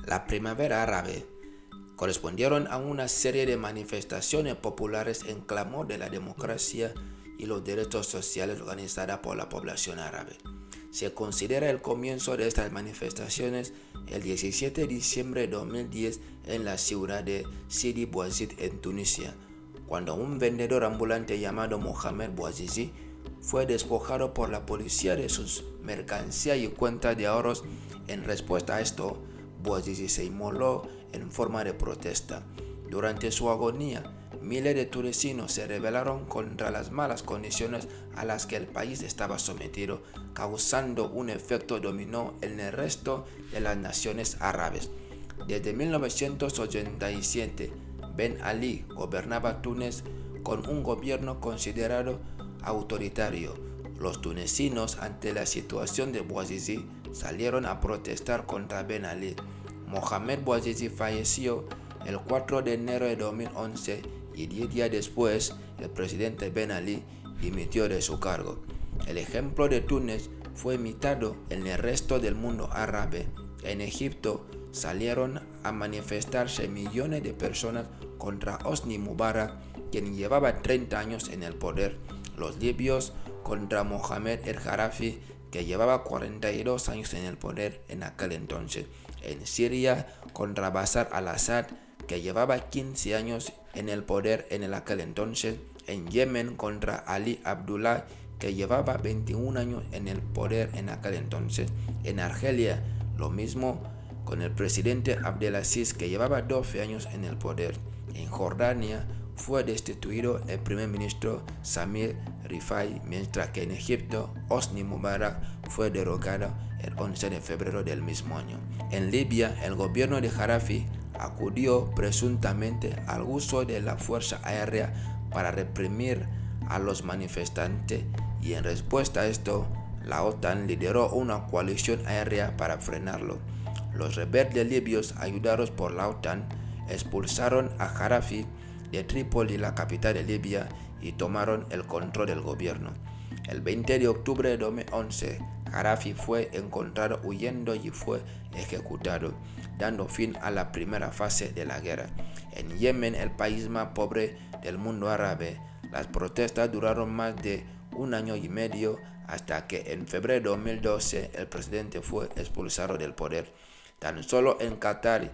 La primavera árabe correspondieron a una serie de manifestaciones populares en clamor de la democracia y los derechos sociales organizadas por la población árabe. Se considera el comienzo de estas manifestaciones el 17 de diciembre de 2010 en la ciudad de Sidi Bouzid en Tunisia, cuando un vendedor ambulante llamado Mohamed Bouazizi fue despojado por la policía de sus mercancías y cuentas de ahorros. En respuesta a esto, Bouazizi se inmoló en forma de protesta. Durante su agonía, miles de tunecinos se rebelaron contra las malas condiciones a las que el país estaba sometido, causando un efecto dominó en el resto de las naciones árabes. Desde 1987, Ben Ali gobernaba Túnez con un gobierno considerado autoritario. Los tunecinos, ante la situación de Bouazizi, salieron a protestar contra Ben Ali. Mohamed Bouazizi falleció el 4 de enero de 2011 y 10 días después, el presidente Ben Ali dimitió de su cargo. El ejemplo de Túnez fue imitado en el resto del mundo árabe. En Egipto salieron a manifestarse millones de personas contra Hosni Mubarak, quien llevaba 30 años en el poder. Los libios contra Mohamed el-Gaddafi, que llevaba 42 años en el poder en aquel entonces. En Siria contra Bashar al-Assad, que llevaba 15 años en el poder en aquel entonces. En Yemen contra Ali Abdullah, que llevaba 21 años en el poder en aquel entonces. En Argelia, lo mismo con el presidente Abdelaziz, que llevaba 12 años en el poder. En Jordania fue destituido el primer ministro Samir Rifai, mientras que en Egipto Hosni Mubarak fue derogado el 11 de febrero del mismo año. En Libia, el gobierno de Gaddafi acudió presuntamente al uso de la fuerza aérea para reprimir a los manifestantes, y en respuesta a esto, la OTAN lideró una coalición aérea para frenarlo. Los rebeldes libios, ayudados por la OTAN, expulsaron a Gaddafi de Trípoli, la capital de Libia, y tomaron el control del gobierno. El 20 de octubre de 2011, Gaddafi fue encontrado huyendo y fue ejecutado, dando fin a la primera fase de la guerra. En Yemen, el país más pobre del mundo árabe, las protestas duraron más de un año y medio, hasta que en febrero de 2012 el presidente fue expulsado del poder. Tan solo en Qatar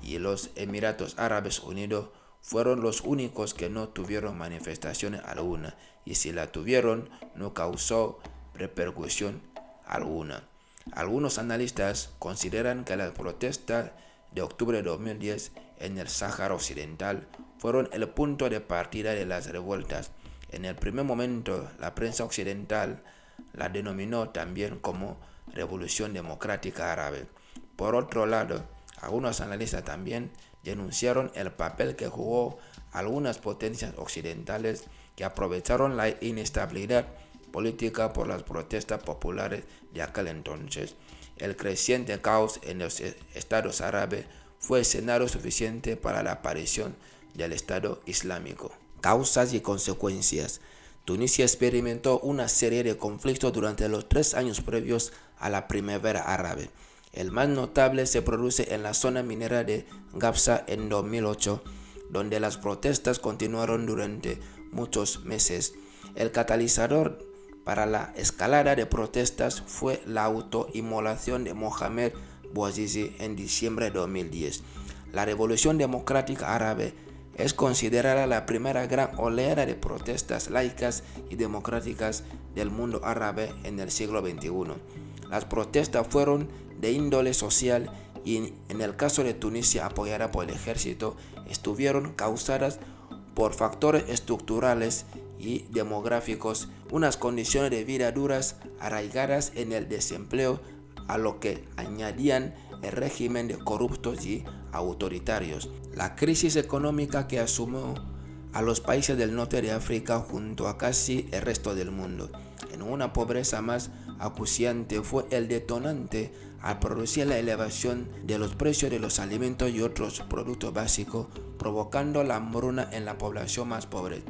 y los Emiratos Árabes Unidos fueron los únicos que no tuvieron manifestaciones alguna, y si la tuvieron, no causó repercusión alguna. Algunos analistas consideran que las protestas de octubre de 2010 en el Sáhara Occidental fueron el punto de partida de las revueltas. En el primer momento, la prensa occidental la denominó también como Revolución Democrática Árabe. Por otro lado, algunos analistas también denunciaron el papel que jugó algunas potencias occidentales que aprovecharon la inestabilidad política por las protestas populares de aquel entonces. El creciente caos en los estados árabes fue escenario suficiente para la aparición del Estado Islámico. Causas y consecuencias. Tunisia experimentó una serie de conflictos durante los 3 años previos a la primavera árabe. El más notable se produce en la zona minera de Gafsa en 2008, donde las protestas continuaron durante muchos meses. El catalizador para la escalada de protestas fue la autoinmolación de Mohamed Bouazizi en diciembre de 2010. La Revolución Democrática Árabe es considerada la primera gran oleada de protestas laicas y democráticas del mundo árabe en el siglo XXI. Las protestas fueron de índole social y, en el caso de Tunisia, apoyada por el ejército, estuvieron causadas por factores estructurales y demográficos, unas condiciones de vida duras arraigadas en el desempleo, a lo que añadían el régimen de corruptos y autoritarios. La crisis económica que asumió a los países del norte de África junto a casi el resto del mundo en una pobreza más acuciante fue el detonante al producir la elevación de los precios de los alimentos y otros productos básicos, provocando la hambruna en la población más pobre.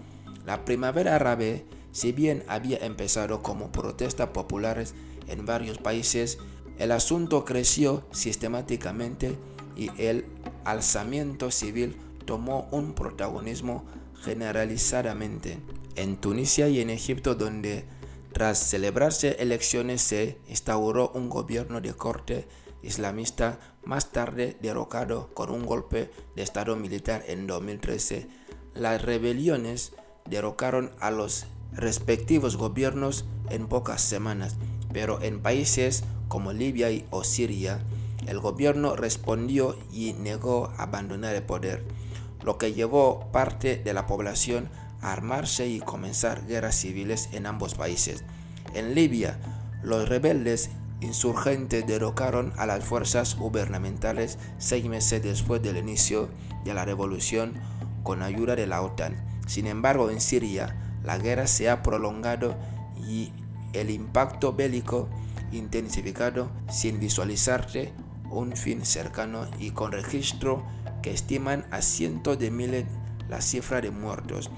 La primavera árabe, si bien había empezado como protestas populares en varios países, el asunto creció sistemáticamente y el alzamiento civil tomó un protagonismo generalizadamente en Tunisia y en Egipto, donde tras celebrarse elecciones se instauró un gobierno de corte islamista, más tarde derrocado con un golpe de estado militar en 2013. Las rebeliones derrocaron a los respectivos gobiernos en pocas semanas, pero en países como Libia o Siria, el gobierno respondió y negó abandonar el poder, lo que llevó parte de la población a armarse y comenzar guerras civiles en ambos países. En Libia, los rebeldes insurgentes derrocaron a las fuerzas gubernamentales 6 meses después del inicio de la revolución con ayuda de la OTAN. Sin embargo, en Siria, la guerra se ha prolongado y el impacto bélico intensificado sin visualizarse un fin cercano, y con registro que estiman a cientos de miles la cifra de muertos.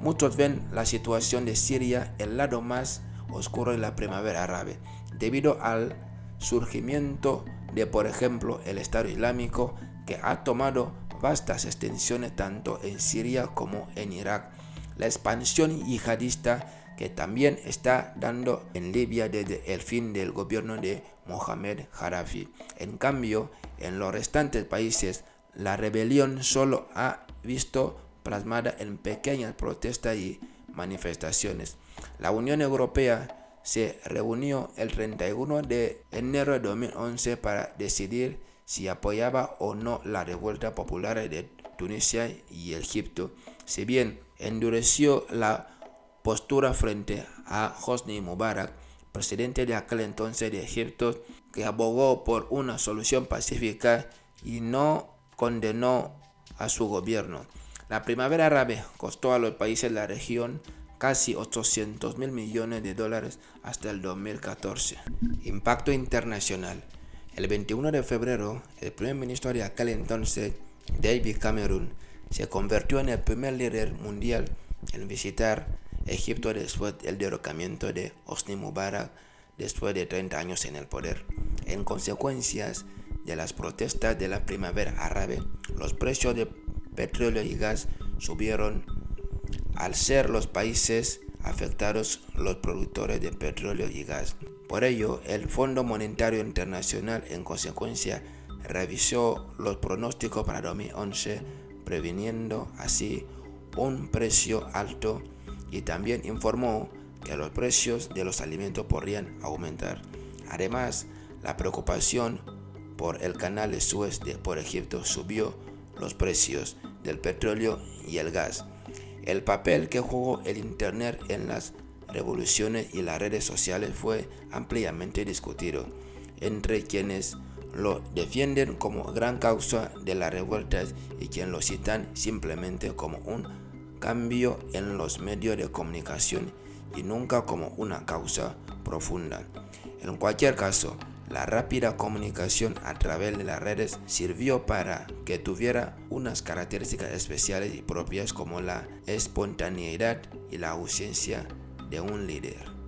Muchos ven la situación de Siria el lado más oscuro de la primavera árabe, debido al surgimiento de, por ejemplo, el Estado Islámico, que ha tomado vastas extensiones tanto en Siria como en Irak, la expansión yihadista que también está dando en Libia desde el fin del gobierno de Mohamed Gaddafi. En cambio, en los restantes países, la rebelión solo ha visto plasmada en pequeñas protestas y manifestaciones. La Unión Europea se reunió el 31 de enero de 2011 para decidir si apoyaba o no la revuelta popular de Tunisia y Egipto. Si bien endureció la postura frente a Hosni Mubarak, presidente de aquel entonces de Egipto, que abogó por una solución pacífica y no condenó a su gobierno. La primavera árabe costó a los países de la región casi 800.000 millones de dólares hasta el 2014. Impacto internacional. El 21 de febrero, el primer ministro de aquel entonces, David Cameron, se convirtió en el primer líder mundial en visitar Egipto después del derrocamiento de Hosni Mubarak después de 30 años en el poder. En consecuencia de las protestas de la primavera árabe, los precios de petróleo y gas subieron, al ser los países afectados los productores de petróleo y gas. Por ello, el Fondo Monetario Internacional en consecuencia revisó los pronósticos para 2011, previniendo así un precio alto, y también informó que los precios de los alimentos podrían aumentar. Además, la preocupación por el canal de Suez por Egipto subió los precios del petróleo y el gas. El papel que jugó el Internet en las revoluciones y las redes sociales fue ampliamente discutido entre quienes lo defienden como gran causa de las revueltas y quienes lo citan simplemente como un cambio en los medios de comunicación y nunca como una causa profunda. En cualquier caso, la rápida comunicación a través de las redes sirvió para que tuviera unas características especiales y propias como la espontaneidad y la ausencia de un líder.